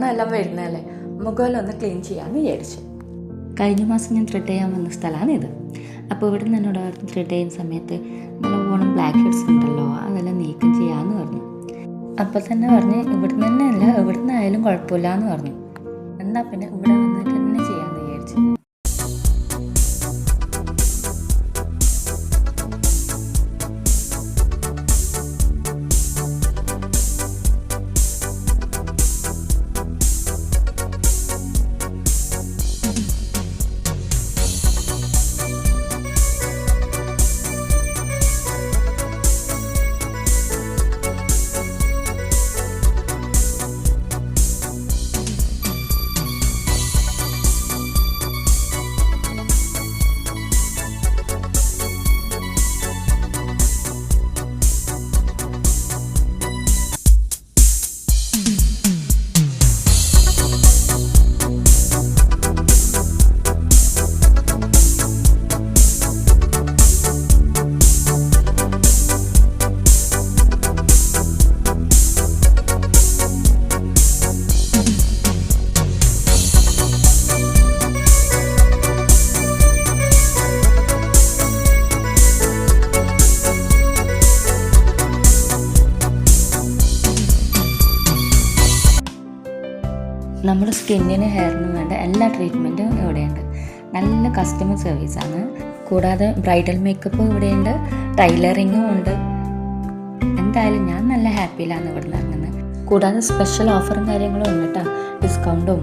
ഓണമെല്ലാം വരുന്നതല്ലേ, മുഖമെല്ലാം ഒന്ന് ക്ലീൻ ചെയ്യാമെന്ന് വിചാരിച്ചു. കഴിഞ്ഞ മാസം ഞാൻ ത്രെഡ് ചെയ്യാൻ വന്ന സ്ഥലമാണിത്. അപ്പോൾ ഇവിടെ നിന്ന് എന്നോട് ത്രെഡ് ചെയ്യുന്ന സമയത്ത് നല്ല ഓണം ബ്ലാക്ക് ഹെഡ്സ് ഉണ്ടല്ലോ, അതെല്ലാം നീക്കം ചെയ്യാമെന്ന് പറഞ്ഞു. അപ്പോൾ തന്നെ പറഞ്ഞ് ഇവിടുന്ന് തന്നെ അല്ല, ഇവിടുന്ന് ആയാലും കുഴപ്പമില്ല എന്ന് പറഞ്ഞു. എന്നാൽ പിന്നെ ഇവിടെ വന്നിട്ട് തന്നെ ചെയ്യാമെന്ന് വിചാരിച്ചു. നമ്മുടെ സ്കിന്നിന് ഹെയറിനും വേണ്ട എല്ലാ ട്രീറ്റ്മെൻറ്റും ഇവിടെയുണ്ട്. നല്ല കസ്റ്റമർ സർവീസാണ്. കൂടാതെ ബ്രൈഡൽ മേക്കപ്പ് ഇവിടെയുണ്ട്, ടൈലറിങ്ങും ഉണ്ട്. എന്തായാലും ഞാൻ നല്ല ഹാപ്പിയിലാണ് ഇവിടെ നിന്ന് ഇറങ്ങുന്നത്. കൂടാതെ സ്പെഷ്യൽ ഓഫറും കാര്യങ്ങളും ഉണ്ട് കേട്ടോ, ഡിസ്കൗണ്ടും